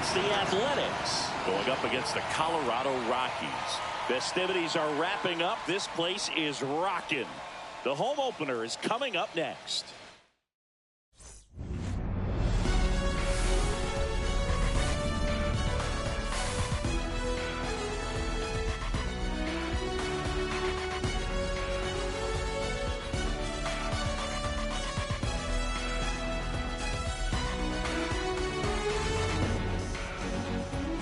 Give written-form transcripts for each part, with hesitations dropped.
It's the Athletics going up against the Colorado Rockies. Festivities are wrapping up. This place is rocking. The home opener is coming up next.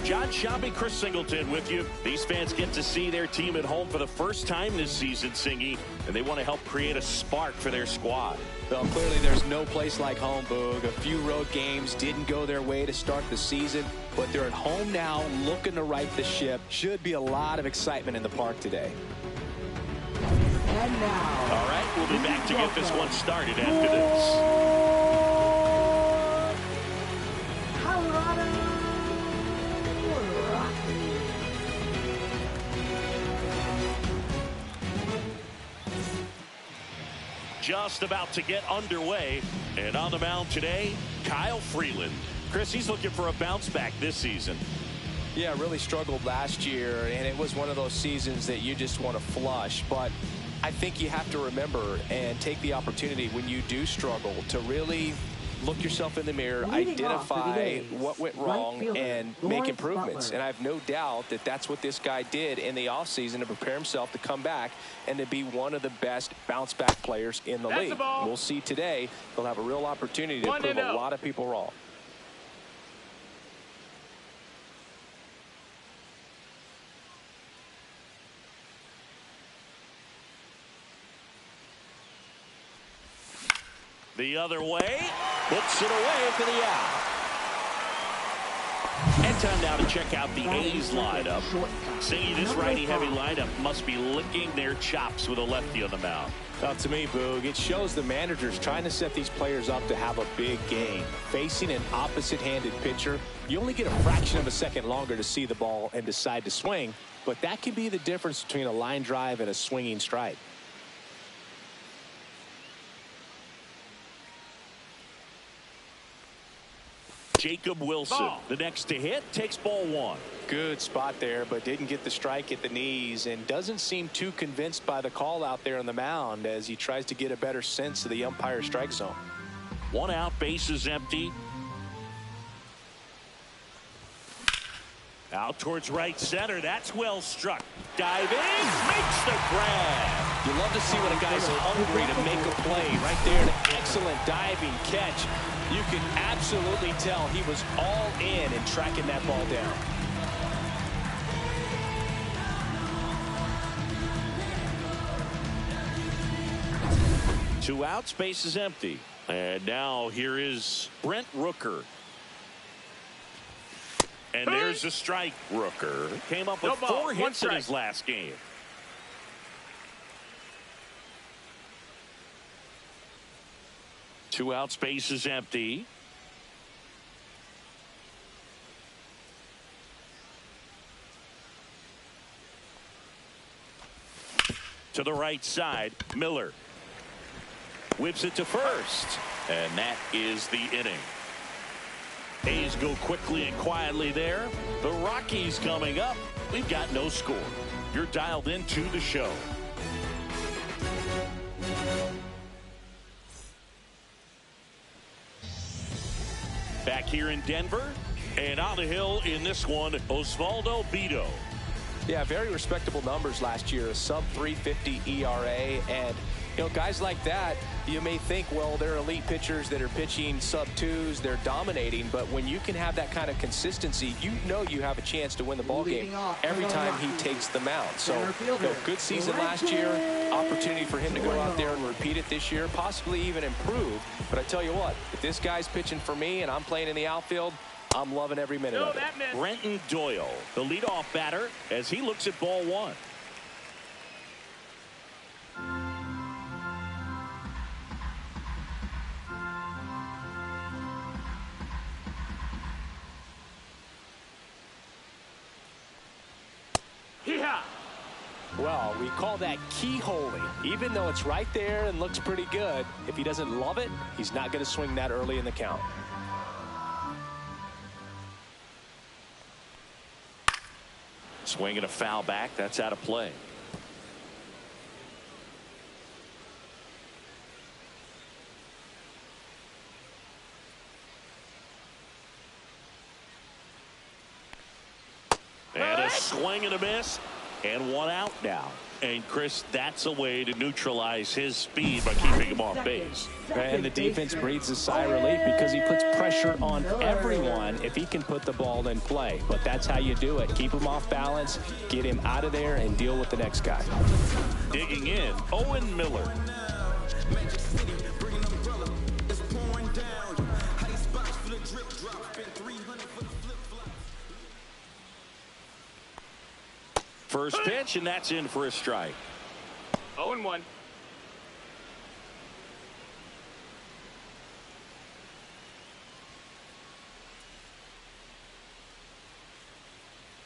John Shelby, Chris Singleton with you. These fans get to see their team at home for the first time this season, Singy, and they want to help create a spark for their squad. Well, clearly there's no place like home, Boog. A few road games didn't go their way to start the season, but they're at home now looking to right the ship. Should be a lot of excitement in the park today. And now, all right, we'll be back to get this one started after this. Just about to get underway, and on the mound today, Kyle Freeland. Chris, he's looking for a bounce back this season. Yeah, really struggled last year, and it was one of those seasons that you just want to flush. But I think you have to remember and take the opportunity when you do struggle to really look yourself in the mirror, identify what went wrong, and make improvements. And I have no doubt that that's what this guy did in the offseason to prepare himself to come back and to be one of the best bounce-back players in the league. We'll see today. He'll have a real opportunity to prove a lot of people wrong. The other way, puts it away for the out. And time now to check out the A's lineup. Singy, this righty-heavy lineup must be licking their chops with a lefty on the mound. Well, to me, Boog, it shows the managers trying to set these players up to have a big game. Facing an opposite-handed pitcher, you only get a fraction of a second longer to see the ball and decide to swing, but that can be the difference between a line drive and a swinging strike. Jacob Wilson, the next to hit, takes ball one. Good spot there, but didn't get the strike at the knees and doesn't seem too convinced by the call out there on the mound as he tries to get a better sense of the umpire strike zone. One out, bases empty. Out towards right center. That's well struck. Diving, makes the grab. You love to see when a guy's hungry to make a play. Right there, an excellent diving catch. You can absolutely tell he was all in tracking that ball down. Two outs, base is empty. And now here is Brent Rooker. And there's a strike. Rooker came up with 4 hits in his last game. Two outs, base is empty. To the right side, Miller whips it to first, and that is the inning. A's go quickly and quietly there. The Rockies coming up. We've got no score. You're dialed into the show. Back here in Denver, and on the hill in this one, Osvaldo Bido. Yeah, very respectable numbers last year, a sub-350 ERA, and you know, guys like that, you may think, well, they're elite pitchers that are pitching sub-2s, they're dominating, but when you can have that kind of consistency, you know you have a chance to win the ball game every time he takes the mound. So, you know, good season last year, opportunity for him to go out there and repeat it this year, possibly even improve. But I tell you what, if this guy's pitching for me and I'm playing in the outfield, I'm loving every minute of it. Brenton Doyle, the leadoff batter, as he looks at ball one. Well, we call that keyholing. Even though it's right there and looks pretty good, if he doesn't love it, he's not going to swing that early in the count. Swing and a foul back. That's out of play. And a swing and a miss. And one out now. And Chris, that's a way to neutralize his speed by keeping him off base. And the defense breathes a sigh of relief because he puts pressure on everyone if he can put the ball in play. But that's how you do it. Keep him off balance, get him out of there, and deal with the next guy. Digging in, Owen Miller. First pitch, and that's in for a strike. 0-1.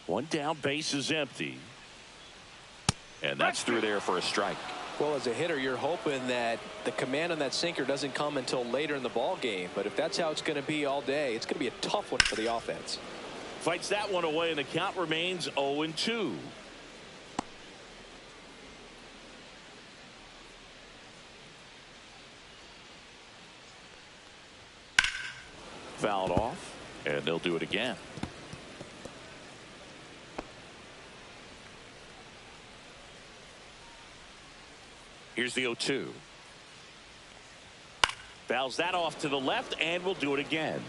One down, base is empty. And that's through there for a strike. Well, as a hitter, you're hoping that the command on that sinker doesn't come until later in the ball game. But if that's how it's going to be all day, it's going to be a tough one for the offense. Fights that one away, and the count remains 0-2. Fouled off, and they'll do it again. Here's the 0-2. Fouls that off to the left, and we'll do it again.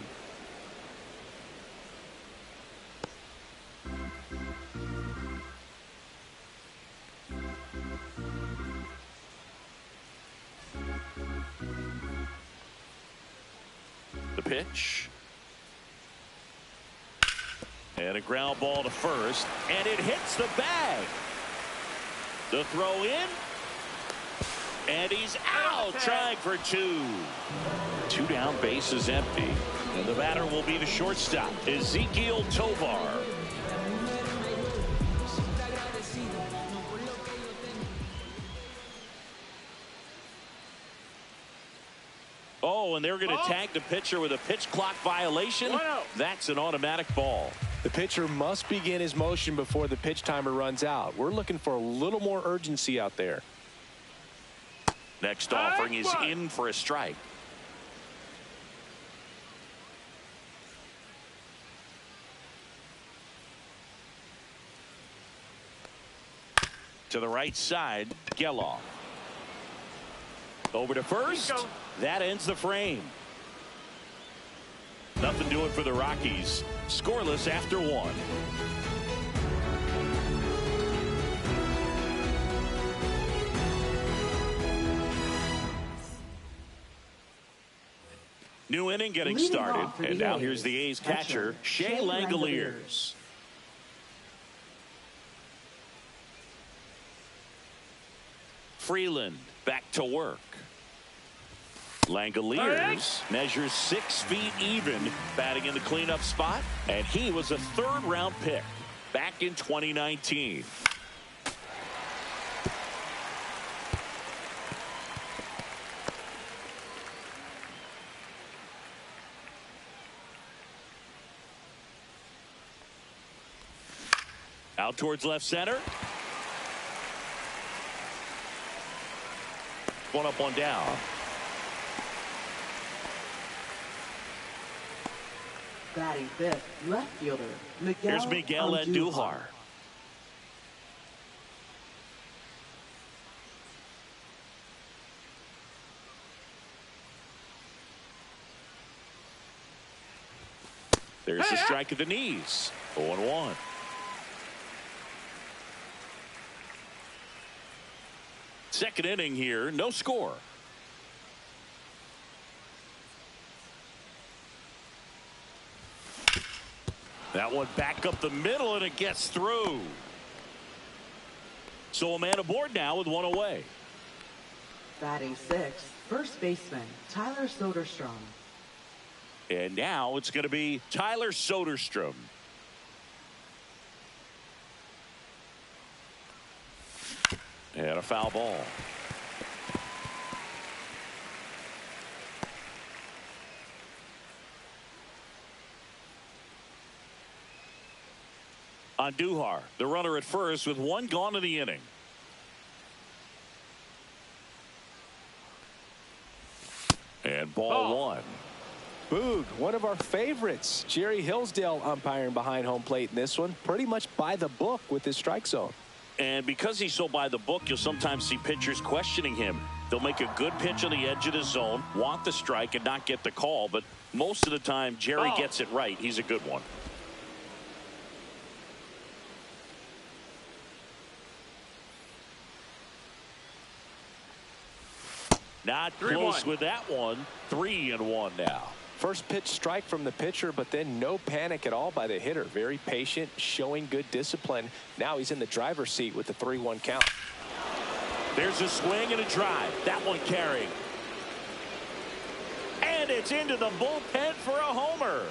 The pitch. And a ground ball to first, and it hits the bag. The throw in. And he's out, trying for two. Two down, base is empty. And the batter will be the shortstop, Ezekiel Tovar. Oh, and they're going to tag the pitcher with a pitch clock violation. That's an automatic ball. The pitcher must begin his motion before the pitch timer runs out. We're looking for a little more urgency out there. Next offering is in for a strike. To the right side, Geloff. Over to first. That ends the frame. Nothing doing for the Rockies. Scoreless after one. New inning getting started, and now here's the A's catcher, Shea Langoliers. Freeland back to work. Langoliers measures 6 feet even, batting in the cleanup spot, and he was a third-round pick back in 2019. Out towards left center. One up, one down. Batting fifth, left fielder, Miguel. Here's Miguel Andujar. There's the strike at the knees. 0-1. Second inning here, no score. That one back up the middle, and it gets through. So a man aboard now with one away. Batting sixth, first baseman, Tyler Soderstrom. And now it's going to be Tyler Soderstrom. And a foul ball. Andujar, the runner at first with one gone in the inning. And ball one. Boog, one of our favorites. Jerry Hillsdale umpiring behind home plate in this one. Pretty much by the book with his strike zone. And because he's so by the book, you'll sometimes see pitchers questioning him. They'll make a good pitch on the edge of the zone, want the strike, and not get the call. But most of the time, Jerry gets it right. He's a good one. Not close with that one. 3-1 now. First pitch strike from the pitcher, but then no panic at all by the hitter. Very patient, showing good discipline. Now he's in the driver's seat with the 3-1 count. There's a swing and a drive. That one carrying. And it's into the bullpen for a homer.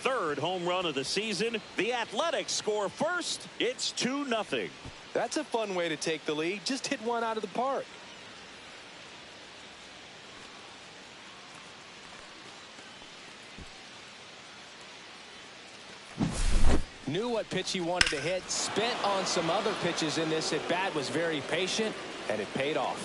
Third home run of the season. The Athletics score first. It's 2-0. That's a fun way to take the lead. Just hit one out of the park. Knew what pitch he wanted to hit. Spent on some other pitches in this at bat. Was very patient, and it paid off.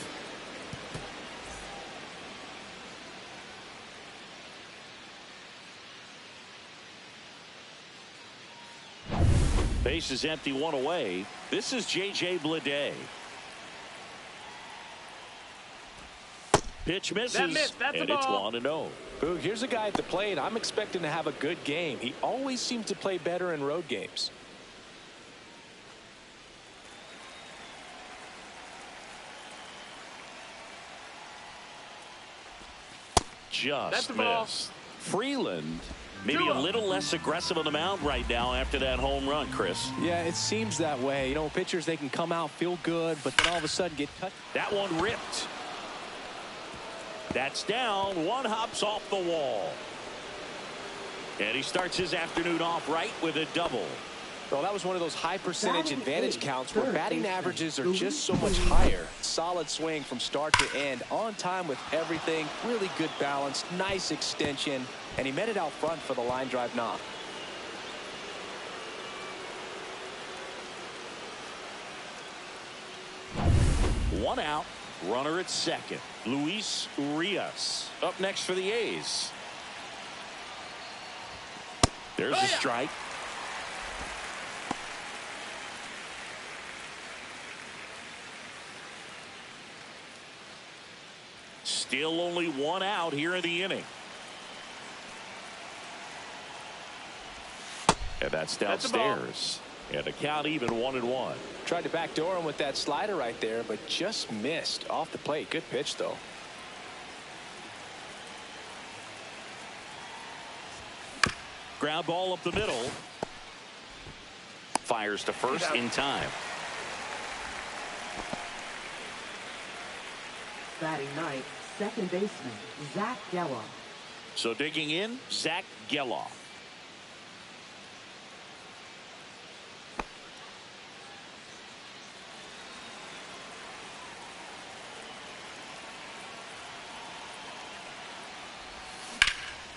Base is empty, one away. This is J.J. Bleday. Pitch misses, That's and a it's ball. 1-0. Boog, here's a guy at the plate. I'm expecting to have a good game. He always seems to play better in road games. Just ball. missed. Freeland maybe a little less aggressive on the mound right now after that home run, Chris. Yeah, it seems that way. You know, pitchers, they can come out, feel good, but then all of a sudden get cut. That one ripped. That's down. One hops off the wall. And he starts his afternoon off right with a double. Well, that was one of those high percentage advantage counts where batting averages are just so much higher. Solid swing from start to end. On time with everything. Really good balance. Nice extension. And he met it out front for the line drive knock. One out. Runner at second. Luis Urias up next for the A's. There's a strike. Still only one out here in the inning. And that's downstairs. And the count even 1-1. Tried to backdoor him with that slider right there, but just missed off the plate. Good pitch, though. Ground ball up the middle. Fires to first in time. Batting ninth, second baseman, Zach Geloff. So digging in, Zach Geloff.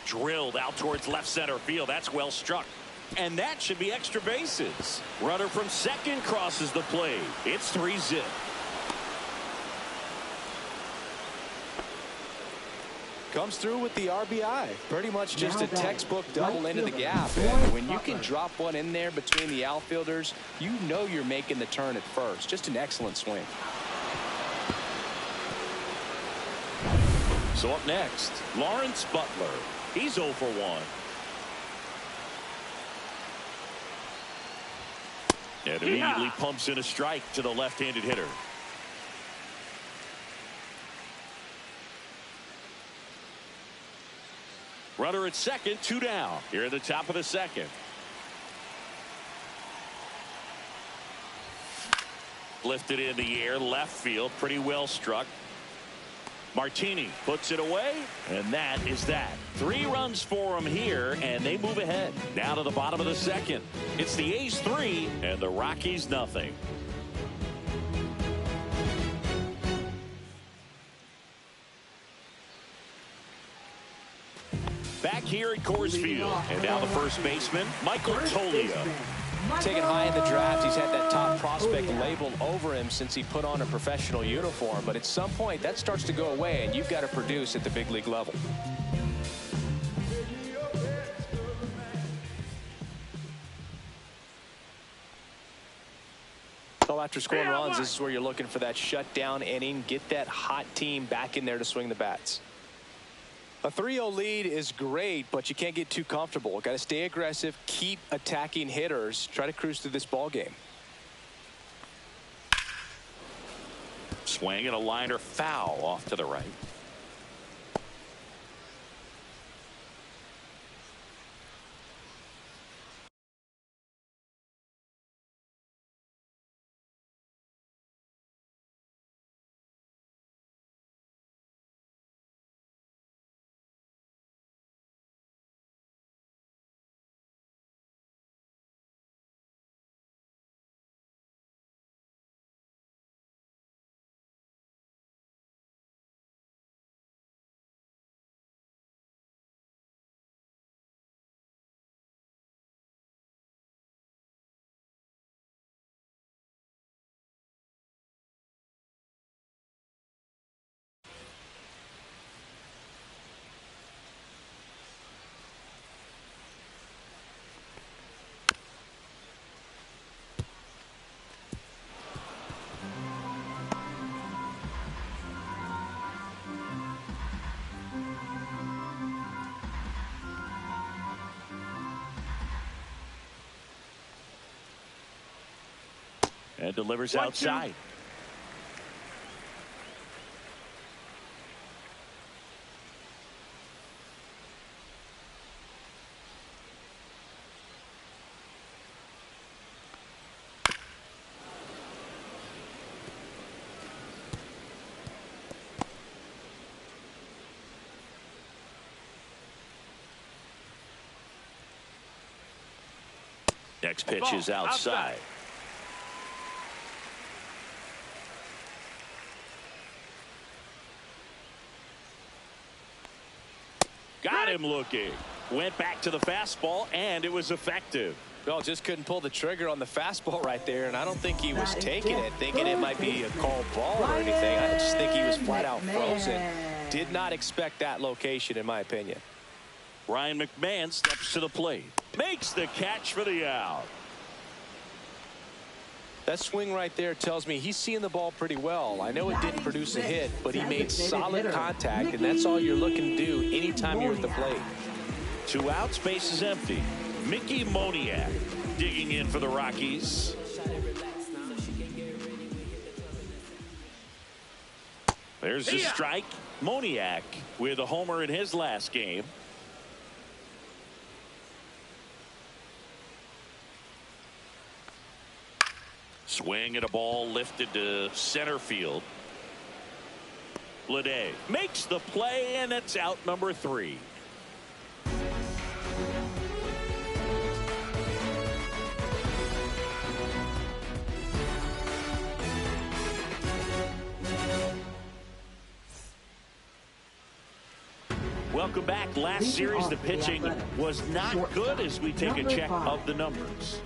Drilled out towards left center field. That's well struck. And that should be extra bases. Runner from second crosses the plate. It's 3-0. Comes through with the RBI. Pretty much just a textbook double into the gap. And when you can drop one in there between the outfielders, you know you're making the turn at first. Just an excellent swing. So up next, Lawrence Butler. He's 0 for 1. And immediately pumps in a strike to the left-handed hitter. Runner at second, 2 down. Here at the top of the second. Lifted in the air, left field, pretty well struck. Martini puts it away, and that is that. 3 runs for him here, and they move ahead. Down to the bottom of the second. It's the A's 3 and the Rockies nothing. Back here at Coors Field. And now the first baseman, Michael Tolio. Taken high in the draft, he's had that top prospect labeled over him since he put on a professional uniform. But at some point, that starts to go away, and you've got to produce at the big league level. So after scoring runs, this is where you're looking for that shutdown inning. Get that hot team back in there to swing the bats. A 3-0 lead is great, but you can't get too comfortable. Got to stay aggressive, keep attacking hitters, try to cruise through this ball game. Swing and a liner foul off to the right. And delivers outside. Next pitch is outside. Got him looking. Went back to the fastball, and it was effective. Well, just couldn't pull the trigger on the fastball right there, and I don't think he was taking it, thinking it might be a called ball or anything. I just think he was flat out frozen. Did not expect that location, in my opinion. Ryan McMahon steps to the plate. Makes the catch for the out. That swing right there tells me he's seeing the ball pretty well. I know it didn't produce a hit, but he made solid contact, and that's all you're looking to do anytime you're at the plate. 2 outs, base is empty. Mickey Moniak digging in for the Rockies. There's the strike. Moniak with a homer in his last game. Swing at a ball lifted to center field. Bleday makes the play, and it's out number 3. Welcome back. Last series, the pitching was not good as we take a check of the numbers.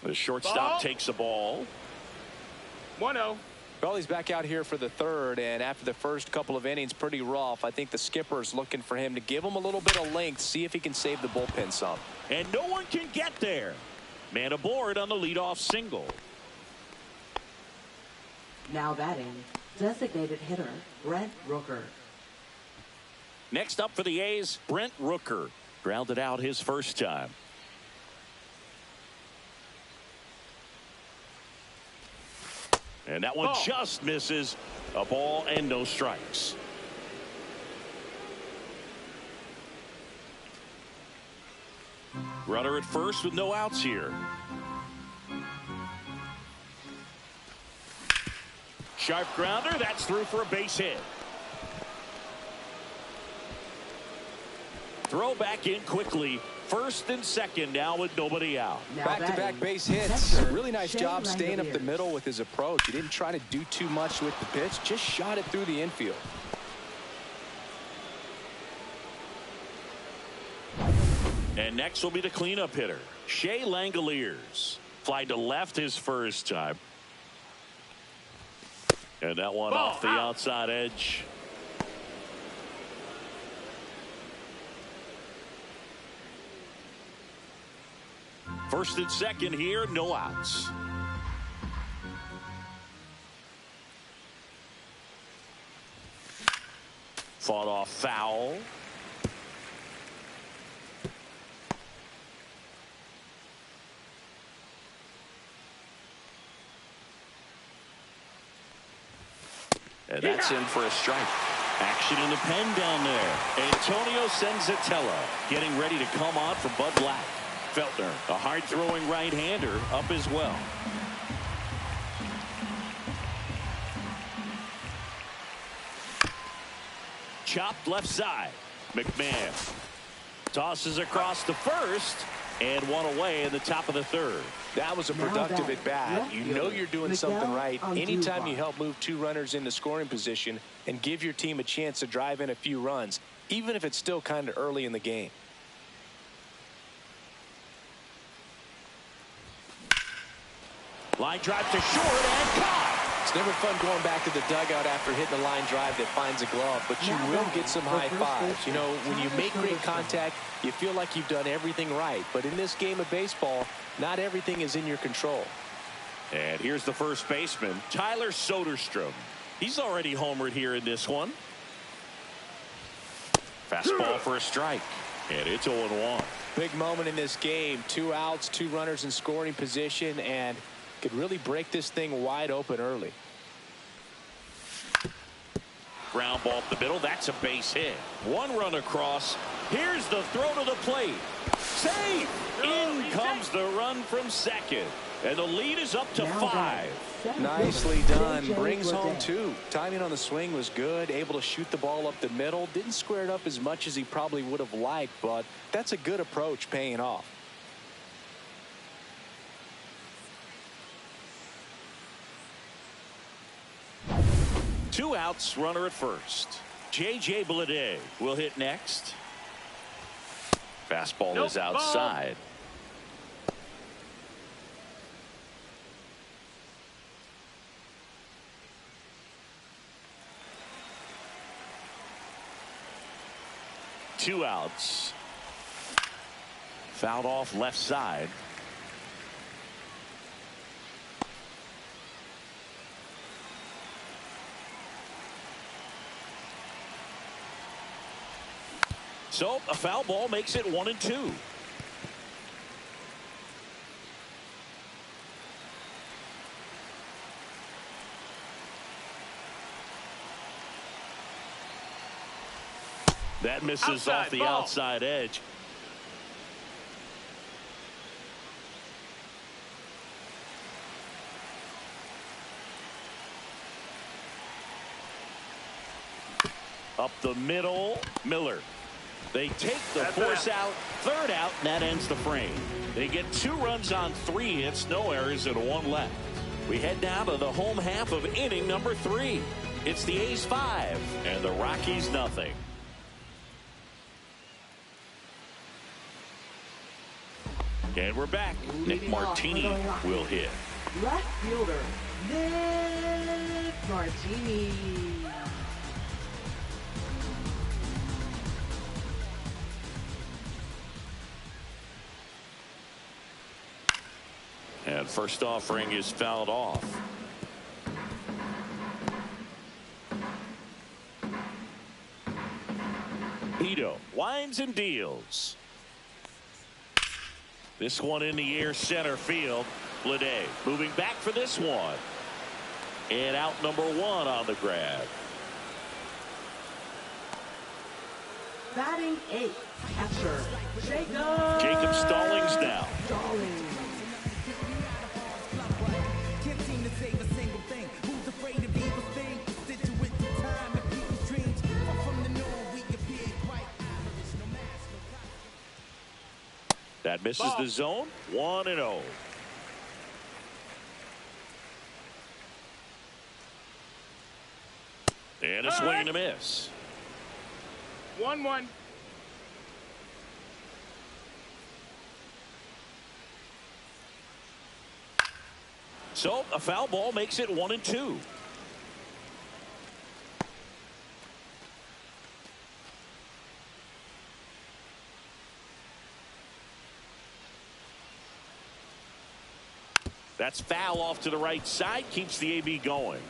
The shortstop takes the ball. 1-0. Well, he's back out here for the third, and after the first couple of innings, pretty rough. I think the skipper's looking for him to give him a little bit of length, see if he can save the bullpen some. And no one can get there. Man aboard on the leadoff single. Now batting, designated hitter Brent Rooker. Next up for the A's, Brent Rooker. Grounded out his first time. And that one just misses. A ball and no strikes. Runner at first with no outs here. Sharp grounder. That's through for a base hit. Throw back in quickly. First and second now with nobody out. Back-to-back base hits. Really nice job staying up the middle with his approach. He didn't try to do too much with the pitch. Just shot it through the infield. And next will be the cleanup hitter, Shea Langoliers. Fly to left his first time. And that one off the outside edge. First and second here, no outs. Fought off foul. And that's in for a strike. Action in the pen down there. Antonio Senzatella getting ready to come on for Bud Black. Feltner, a hard-throwing right-hander, up as well. Chopped left side. McMahon tosses across the first and one away in the top of the third. That was a productive at bat. You know you're doing something right anytime you help move two runners into scoring position and give your team a chance to drive in a few runs, even if it's still kind of early in the game. Line drive to short and caught. It's never fun going back to the dugout after hitting a line drive that finds a glove, but you will get some high fives. You know, when you make great contact, you feel like you've done everything right. But in this game of baseball, not everything is in your control. And here's the first baseman, Tyler Soderstrom. He's already homered here in this one. Fastball for a strike. And it's 0-1. Big moment in this game. 2 outs, 2 runners in scoring position, and could really break this thing wide open early. Ground ball up the middle. That's a base hit. 1 run across. Here's the throw to the plate. Safe. In comes the run from second. And the lead is up to 5. Nicely done. Brings home 2. Timing on the swing was good. Able to shoot the ball up the middle. Didn't square it up as much as he probably would have liked, but that's a good approach paying off. Two outs, runner at first. J.J. Bleday will hit next. Fastball is outside. Two outs. Fouled off left side. So a foul ball makes it 1-2. That misses off the outside edge. Up the middle, Miller. They take the force out, third out, and that ends the frame. They get 2 runs on 3 hits, no errors, and 1 left. We head down to the home half of inning number 3. It's the A's 5 and the Rockies nothing. And we're back. Nick Martini will hit. Left fielder, Nick Martini. And first offering is fouled off. Ito winds and deals. This one in the air center field. Bleday moving back for this one. And out number 1 on the grab. Batting 8th, catcher, Jacob Stallings now. That misses the zone. 1-0. And a swing and a miss. 1-1. So a foul ball makes it 1-2. That's foul off to the right side. Keeps the AB going.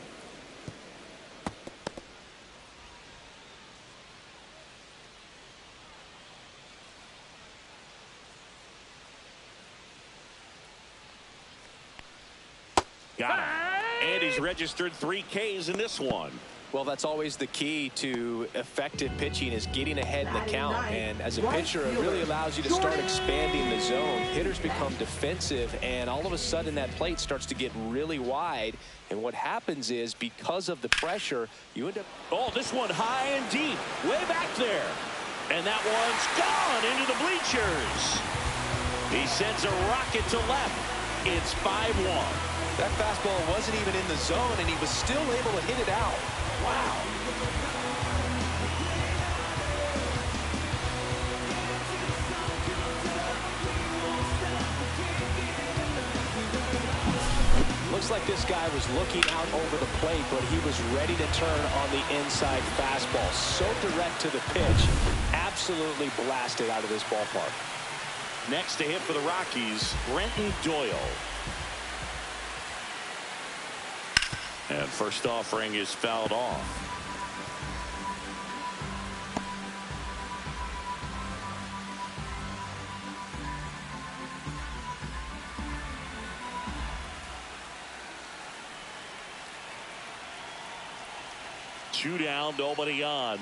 Got him. And he's registered 3 Ks in this one. Well, that's always the key to effective pitching, is getting ahead in the count. And as a pitcher, it really allows you to start expanding the zone. Hitters become defensive, and all of a sudden that plate starts to get really wide. And what happens is, because of the pressure, you end up... Oh, this one high and deep, way back there. And that one's gone into the bleachers. He sends a rocket to left. It's 5-1. That fastball wasn't even in the zone, and he was still able to hit it out. Wow. Looks like this guy was looking out over the plate, but he was ready to turn on the inside fastball. So direct to the pitch. Absolutely blasted out of this ballpark. Next to hit for the Rockies, Brenton Doyle. And first offering is fouled off. Two down, nobody on.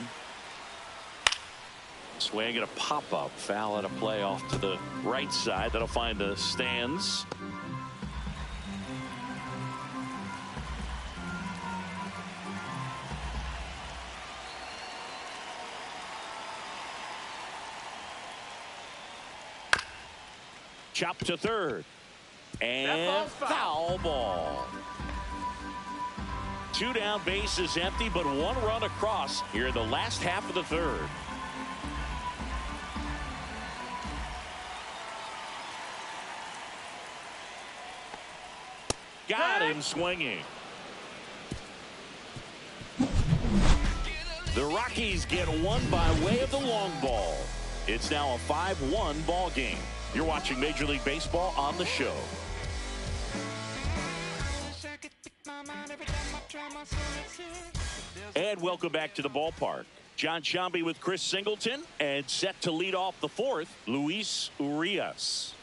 Swing and a pop-up. Foul and a play off to the right side. That'll find the stands. Chop to third. And foul ball. 2 down, base is empty, but 1 run across here in the last half of the third. Got him swinging. The Rockies get one by way of the long ball. It's now a 5-1 ball game. You're watching Major League Baseball on the show. And welcome back to the ballpark. John Sciambi with Chris Singleton, and set to lead off the 4th, Luis Urias.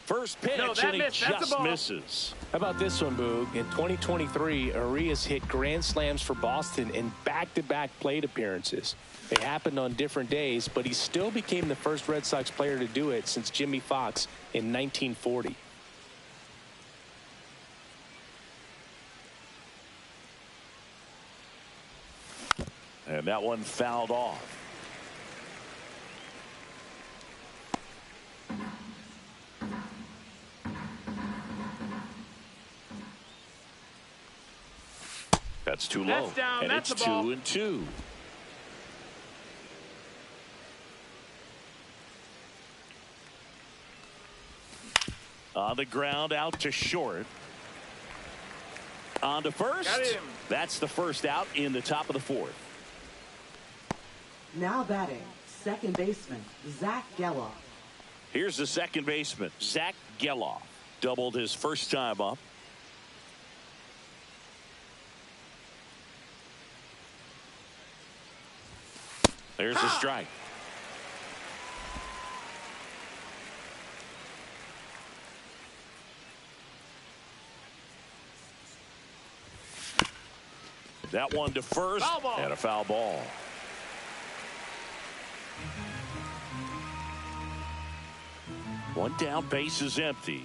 First pitch, and he just misses. How about this one, Boog? In 2023, Urias hit grand slams for Boston in back-to-back plate appearances. They happened on different days, but he still became the first Red Sox player to do it since Jimmy Fox in 1940. And that one fouled off. That's too low. That's down. And That's it's the ball. 2-2. On the ground, out to short. On to first. Got him. That's the first out in the top of the 4th. Now batting, second baseman, Zach Geloff. Here's the second baseman, Zach Geloff. Doubled his first time up. There's a strike. That one to first, and a foul ball. One down, base is empty.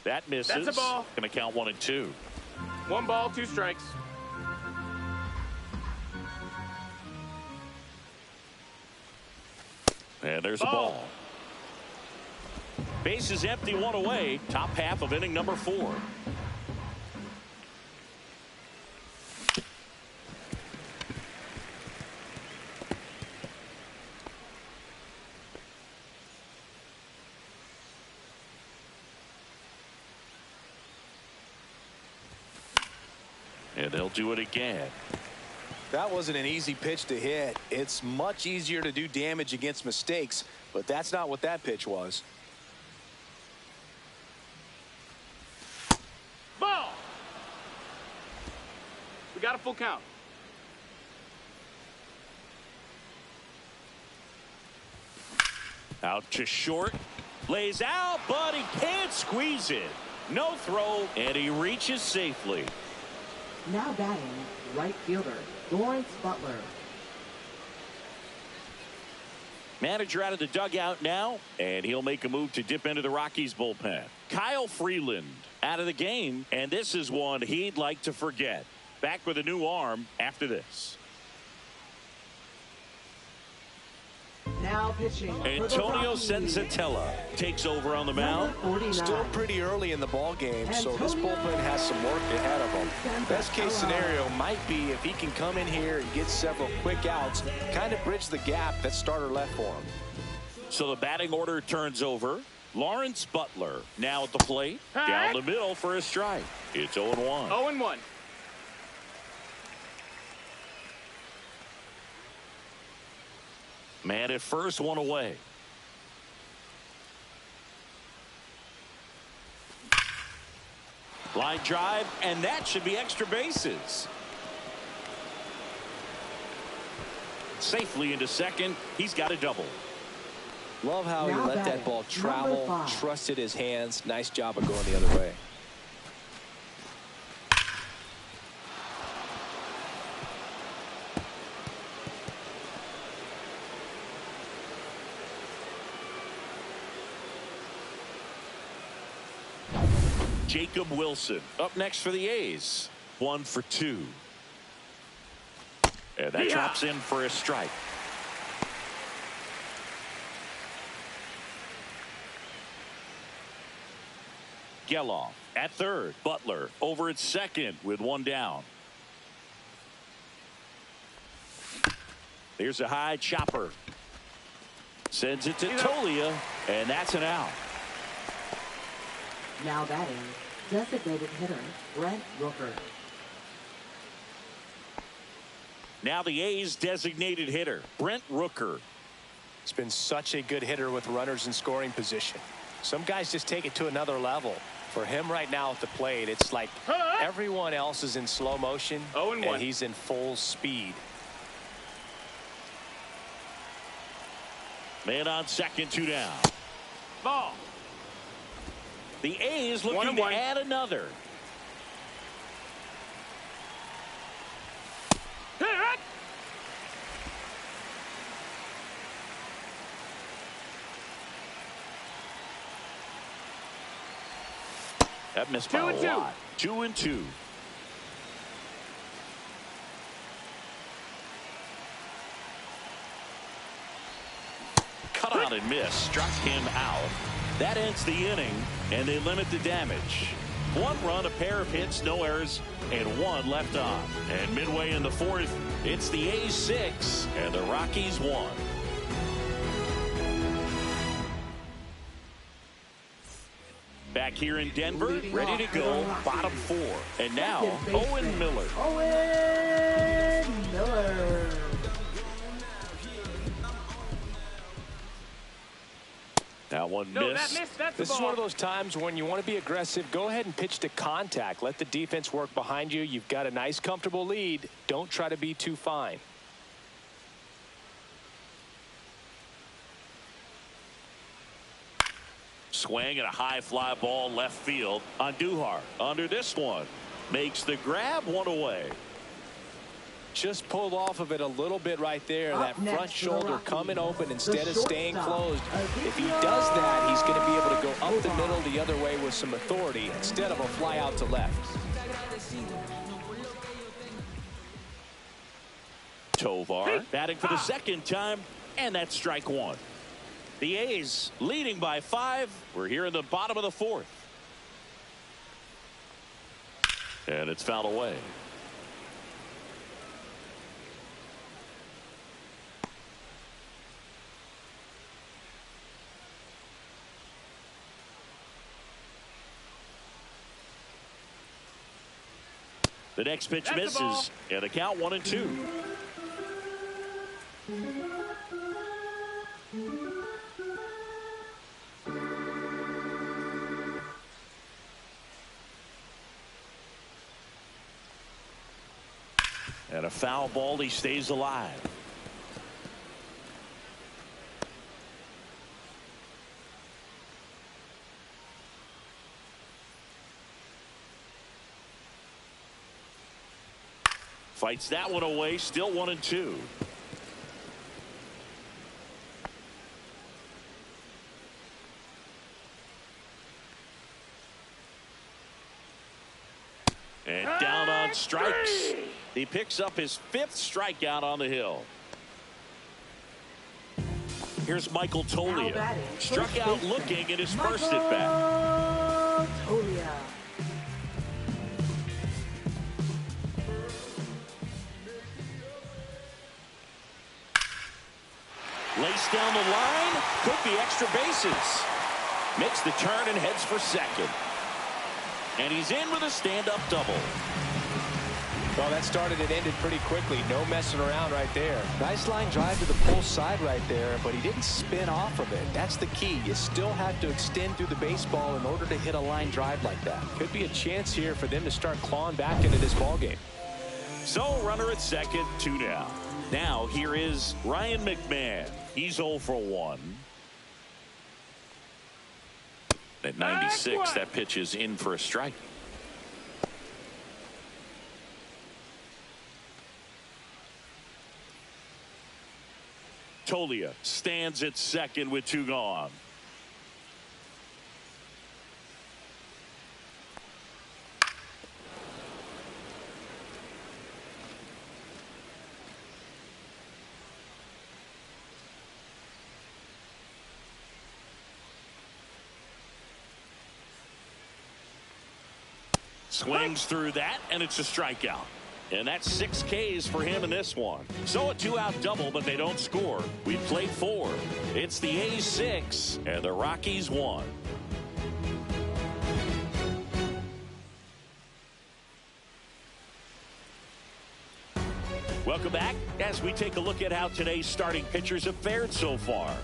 That misses. That's a ball. Going to count 1 and 2. 1 ball, 2 strikes. And there's a ball. Base is empty, 1 away. Top half of inning number 4. And they'll do it again. That wasn't an easy pitch to hit. It's much easier to do damage against mistakes, but that's not what that pitch was. Ball. We got a full count. Out to short. Lays out, but he can't squeeze it. No throw, and he reaches safely. Now batting, right fielder, Lawrence Butler. Manager out of the dugout now, and he'll make a move to dip into the Rockies bullpen. Kyle Freeland out of the game, and this is one he'd like to forget. Back with a new arm after this. Now pitching. Antonio Senzatella takes over on the mound. Still pretty early in the ball game, so this bullpen has some work ahead of them. Best case scenario might be if he can come in here and get several quick outs, kind of bridge the gap that starter left for him. So the batting order turns over. Lawrence Butler now at the plate. Down the middle for a strike. It's 0-1. 0-1. Man at first, 1 away. Line drive, and that should be extra bases. Safely into second. He's got a double. Love how he Now let that batting, ball travel, number 5. trusted his hands. Nice job of going the other way. Jacob Wilson up next for the A's. 1 for 2. And that drops in for a strike. Geloff at third. Butler over at second with 1 down. There's a high chopper. Sends it to Tolia, and that's an out. Now batting, designated hitter, Brent Rooker. Now the A's designated hitter, Brent Rooker. He's been such a good hitter with runners in scoring position. Some guys just take it to another level. For him right now at the plate, it's like everyone else is in slow motion, 0-1. and he's in full speed. Man on second, 2 down. Ball. The A's looking to 1-1. add another. That missed by a lot. 2-2. Cut out and miss. Struck him out. That ends the inning, and they limit the damage. 1 run, a pair of hits, no errors, and 1 left on. And midway in the 4th, it's the A's 6 and the Rockies 1. Back here in Denver, ready to go, bottom 4. And now, Owen Miller. Owen Miller. That one No, missed. that missed. That's This the is ball. one of those times when you want to be aggressive. Go ahead and pitch to contact. Let the defense work behind you. You've got a nice, comfortable lead. Don't try to be too fine. Swing and a high fly ball left field. Andujar under this one. Makes the grab, 1 away. Just pulled off of it a little bit right there. Up That front next for the shoulder Rockies, coming open the instead of staying shortstop, closed. If he Adrian does that, he's going to be able to go up the Tovar. middle the other way with some authority instead of a fly out to left. Tovar batting for the second time, and that's strike one. The A's leading by 5. We're here in the bottom of the 4th. And it's fouled away. The next pitch That's the ball. misses, and the count 1-2. And a foul ball, he stays alive. Fights that one away, still 1-2. And down on strikes. He picks up his 5th strikeout on the hill. Here's Michael Now Tolia. batting, Struck first out baseman, looking in his first at bat. Michael Tolia. Laced down the line. Could be extra bases. Makes the turn and heads for second. And he's in with a stand-up double. Well, that started and ended pretty quickly. No messing around right there. Nice line drive to the pull side right there, but he didn't spin off of it. That's the key. You still have to extend through the baseball in order to hit a line drive like that. Could be a chance here for them to start clawing back into this ballgame. So runner at second, 2 down. Now here is Ryan McMahon. He's 0 for 1. At 96, that pitch is in for a strike. Tolia stands at second with 2 gone. Swings through that, and it's a strikeout. And that's 6 Ks for him in this one. So a 2-out double, but they don't score. We played 4. It's the A's 6 and the Rockies 1. Welcome back as we take a look at how today's starting pitchers have fared so far.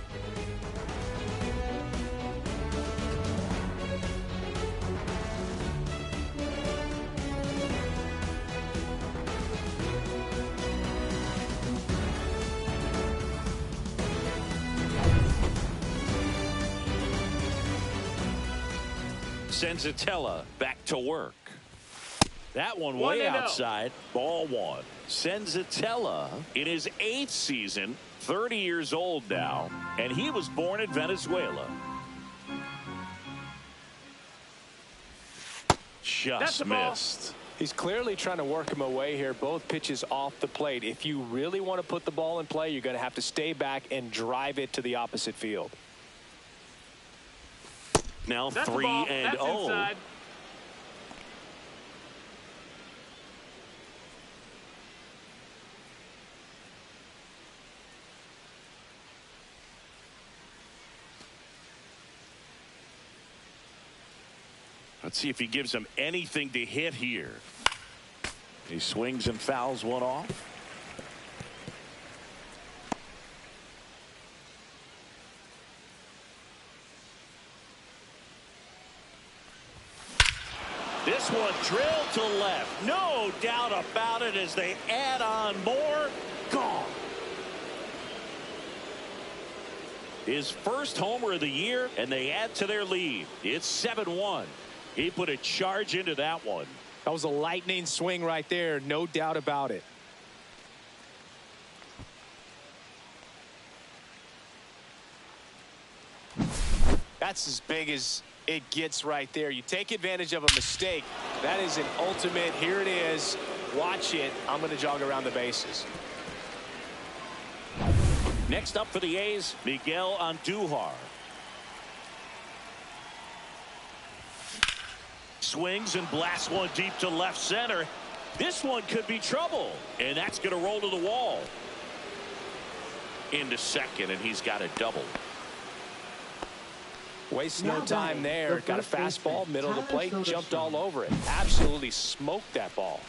Senzatella back to work. That one way 1-0. outside. Ball 1. Senzatella in his 8th season, 30 years old now, and he was born in Venezuela. That's Just the ball. missed. He's clearly trying to work him away here. Both pitches off the plate. If you really want to put the ball in play, you're going to have to stay back and drive it to the opposite field. Now That's the 3 ball. and That's 0. inside. Let's see if he gives him anything to hit here. He swings and fouls one off. This one drilled to left. No doubt about it as they add on more. Gone. His first homer of the year, and they add to their lead. It's 7-1. He put a charge into that one. That was a lightning swing right there. No doubt about it. That's as big as it gets right there. You take advantage of a mistake. That is an ultimate. Here it is. Watch it. I'm going to jog around the bases. Next up for the A's, Miguel Andujar. Swings and blasts one deep to left center. This one could be trouble, and that's going to roll to the wall. Into second, and he's got a double. Waste no time there. Got a fastball, middle of the plate, jumped all over it. Absolutely smoked that ball.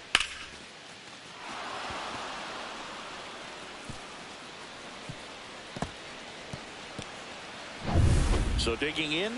So digging in.